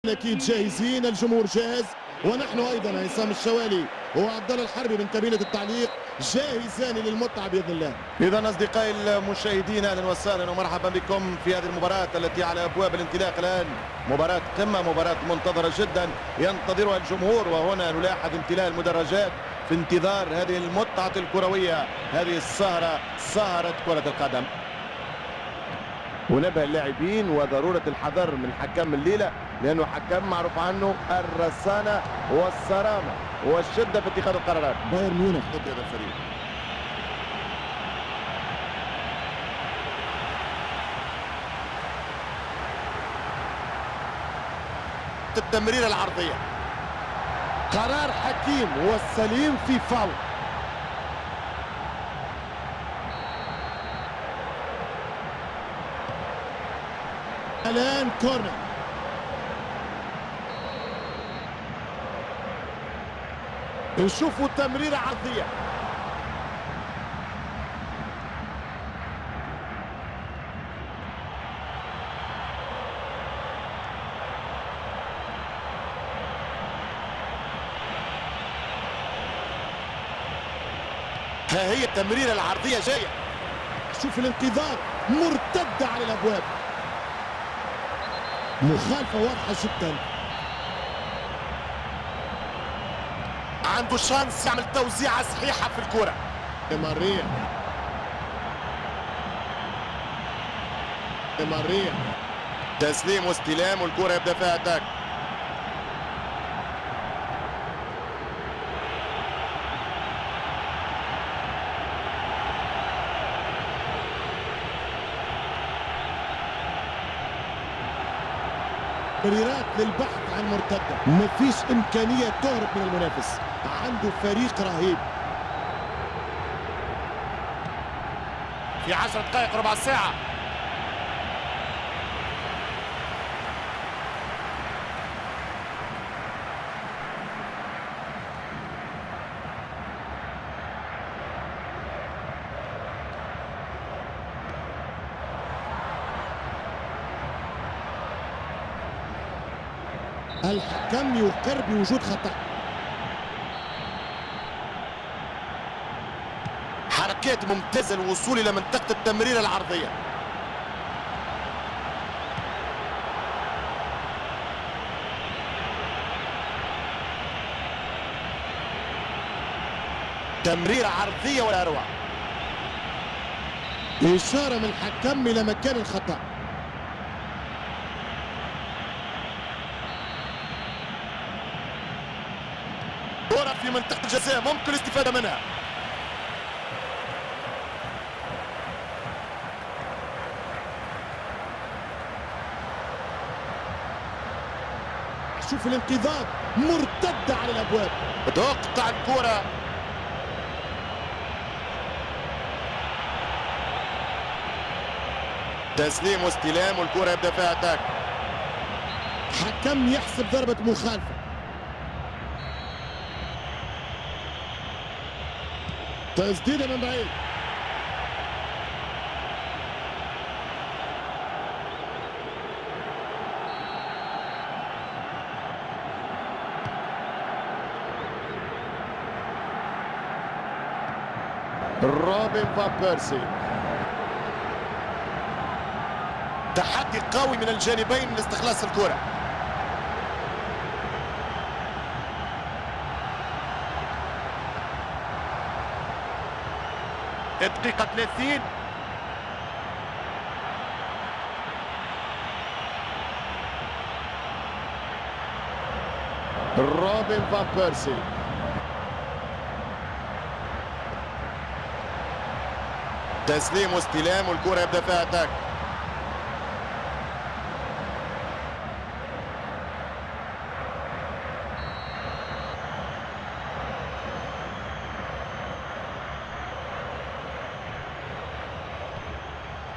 اكيد جاهزين، الجمهور جاهز ونحن ايضا. عصام الشوالي وعبد الله الحربي من كابينة التعليق جاهزان للمتعة باذن الله. اذا اصدقائي المشاهدين اهلا وسهلا ومرحبا بكم في هذه المباراة التي على ابواب الانطلاق الان. مباراة قمة، مباراة منتظرة جدا ينتظرها الجمهور، وهنا نلاحظ امتلاء المدرجات في انتظار هذه المتعة الكروية، هذه السهرة، سهرة كرة القدم. ونبه اللاعبين وضرورة الحذر من حكم الليلة، لأنه حكم معروف عنه الرسانة والصرامة والشدة في اتخاذ القرارات. بايرن ميونخ ضد هذا الفريق. التمريرة العرضية، قرار حكيم والسليم في فاول. الآن كورنر. نشوفوا تمريرة عرضية. ها هي التمريرة العرضية جاية. شوف الانقاذات مرتدة على الأبواب، مخالفة واضحة جدا. عنده شانس يعمل توزيعة صحيحة في الكرة. ماريا ماريا تسليم واستلام والكرة يبدأ فيها اتاك. تمريرات للبحث عن مرتدة، مفيش إمكانية تهرب من المنافس، عنده فريق رهيب. في 10 دقائق ربع ساعة. الحكم يقر بوجود خطأ. حركات ممتازة للوصول إلى منطقة التمريرة العرضية. تمريرة عرضية ولا أروع. إشارة من الحكم إلى مكان الخطأ. كرة في منطقة الجزاء ممكن الاستفادة منها. شوف الانقاذات مرتدة على الأبواب. تقطع الكرة. تسليم واستلام والكرة يبدأ فيها اتاك. حكم يحسب ضربة مخالفة. تسديدة من بعيد. روبن فان بيرسي. تحدي قوي من الجانبين لاستخلاص الكرة. الدقيقة 30. روبن فان بيرسي. تسليم واستلام والكرة يبدأ فيها اتاك.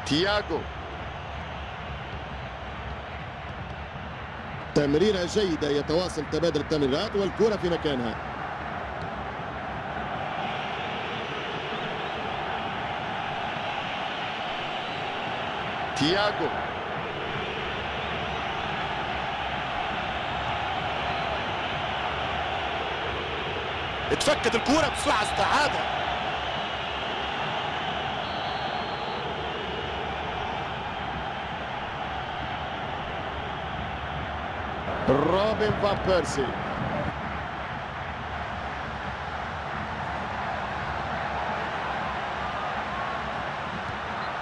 تياغو. تمريرة جيدة، يتواصل تبادل التمريرات والكرة في مكانها. تياغو اتفكت الكرة بسرعة استعادها. روبن فان بيرسي.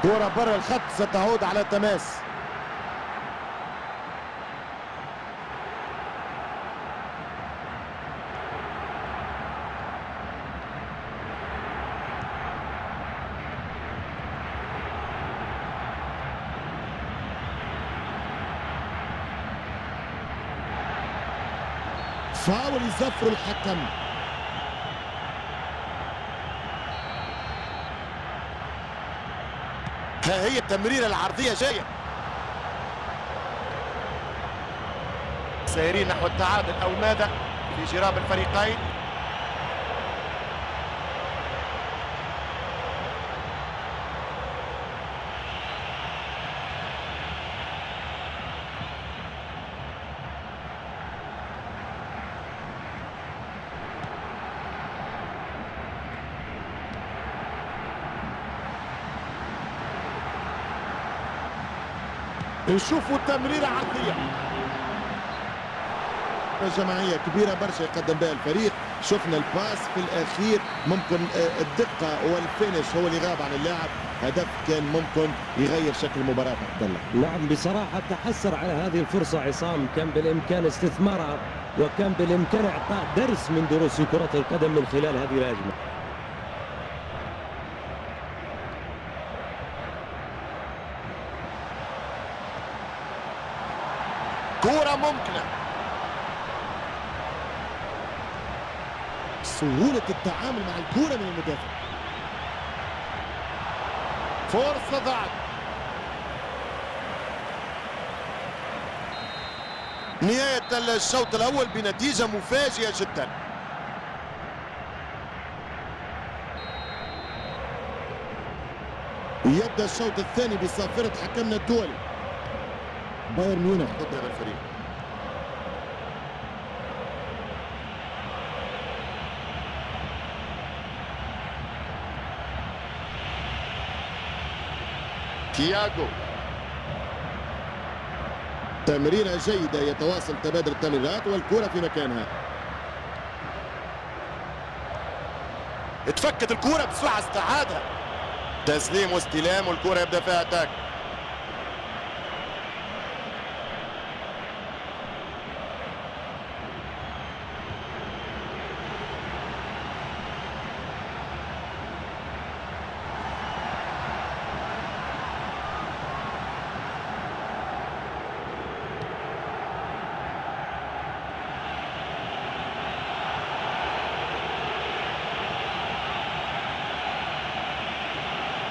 كرة برا الخط ستعود على تماس. فاول يزفر الحكم. ها هي التمريرة العرضية جاية، سيرين نحو التعادل أو ماذا في جراب الفريقين. نشوفوا التمريرة عرضية جماعية كبيرة برشا يقدم بها الفريق. شفنا الباس في الأخير، ممكن الدقة والفينش هو اللي غاب عن اللاعب. هدف كان ممكن يغير شكل المباراة. عبد الله نعم بصراحة تحسر على هذه الفرصة عصام، كان بالإمكان استثمارها وكان بالإمكان إعطاء درس من دروس كرة القدم من خلال هذه الهجمة. كرة ممكنة، سهولة التعامل مع الكرة من المدافع. فرصة ضاعت. نهاية الشوط الأول بنتيجة مفاجئة جدا. يبدأ الشوط الثاني بصافرة حكمنا الدولي. بايرن ميونخ ضد هذا الفريق. تياغو، تمريرة جيدة، يتواصل تبادل التمريرات والكرة في مكانها. اتفكت الكرة بسرعة استعادها، تسليم واستلام والكرة يبدأ فيها اتاك.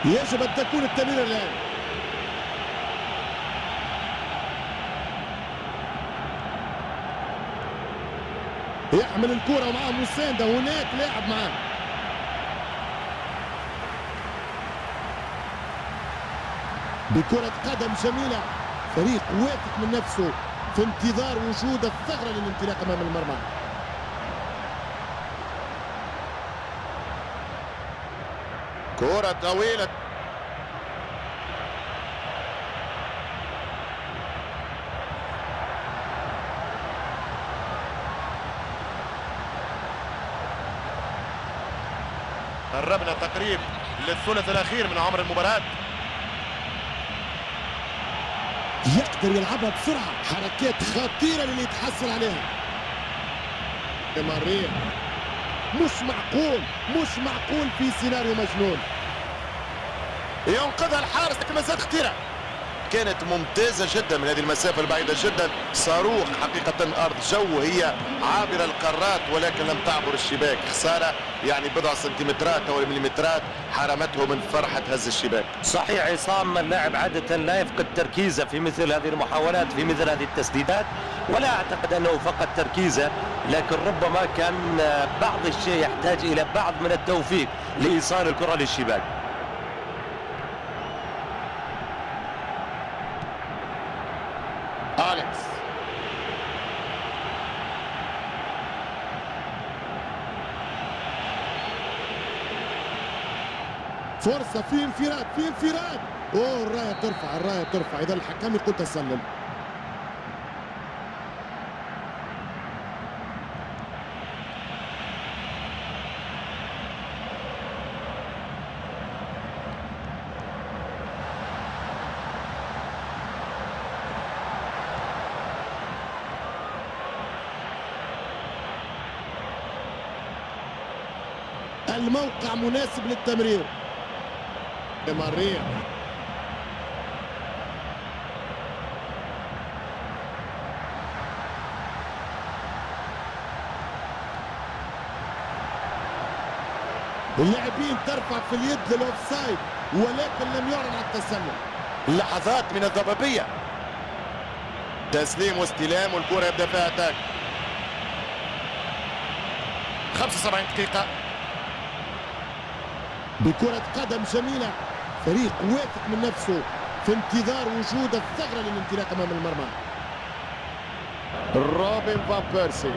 يجب أن تكون التمريرة الآن. يحمل الكرة ومعه مساندة، هناك لاعب معه. بكرة قدم جميلة، فريق واثق من نفسه في انتظار وجود الثغرة للانطلاق أمام المرمى. كرة طويلة، قربنا تقريب للثلث الأخير من عمر المباراة. يقدر يلعبها بسرعة، حركات خطيرة للي يتحصل عليها. ماريا مش معقول في سيناريو مجنون. ينقذها الحارس، لكن ما زالت خطيرة. كانت ممتازة جدا من هذه المسافة البعيدة جدا، صاروخ حقيقة. أرض جو، هي عابرة القارات ولكن لم تعبر الشباك. خسارة يعني بضع سنتيمترات أو مليمترات حرمته من فرحة هز الشباك. صحيح عصام، اللاعب عادة لا يفقد تركيزه في مثل هذه المحاولات، في مثل هذه التسديدات، ولا أعتقد أنه فقد تركيزه، لكن ربما كان بعض الشيء يحتاج إلى بعض من التوفيق لإيصال الكرة للشباك. أليكس، فرصة، في انفراد، في انفراد. اوه الراية ترفع، الراية ترفع، إذا الحكم يقول تسلل. الموقع مناسب للتمرير. ماريا اللاعبين ترفع في اليد للأوفسايد ولكن لم يعلن عن التسلل. لحظات من الضبابية، تسليم واستلام والكرة يبدأ فيها اتاك. 75 دقيقة بكرة قدم جميلة، فريق واثق من نفسه في انتظار وجود الثغرة للانطلاق أمام المرمى. روبن فان بيرسي،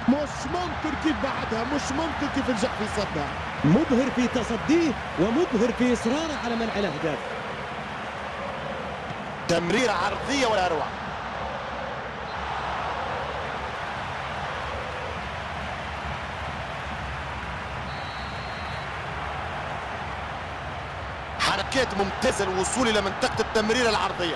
مش ممكن كيف بعدها، مش ممكن كيف نجح في صدها. مبهر في تصديه ومبهر في إصراره على منع الأهداف. تمريرة عرضية ولا أروع. حركات ممتازة الوصول إلى منطقة التمريرة العرضية.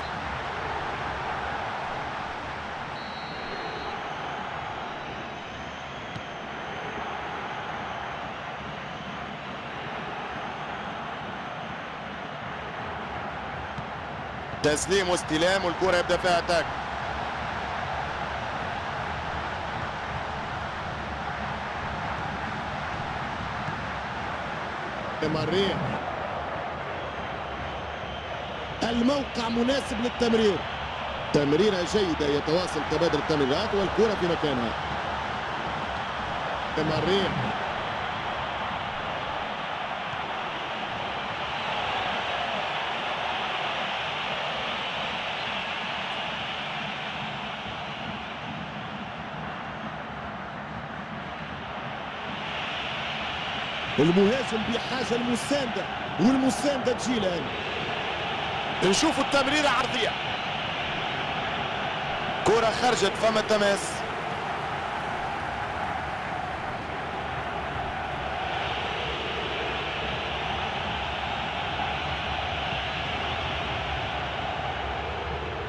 تسليم واستلام والكرة يبدأ فيها اتاك. ماريا الموقع مناسب للتمرير. تمريرة جيدة، يتواصل تبادل التمريرات والكرة في مكانها. ماريا المهاجم بحاجة المساندة والمساندة تجي الآن. نشوفوا التمريرة عرضية، كرة خرجت فما تماس.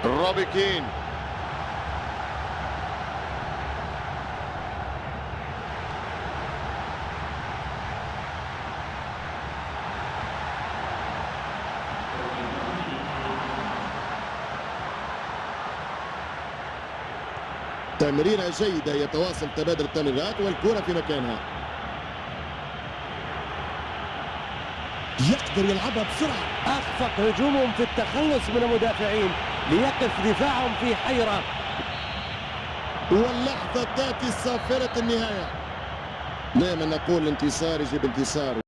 روبي كين تمريرة جيدة، يتواصل تبادل التمريرات والكرة في مكانها. يقدر يلعبها بسرعة. أخفق هجومهم في التخلص من المدافعين ليقف دفاعهم في حيرة. واللحظة تأتي صافرة النهاية. دائما نقول الانتصار يجيب انتصار.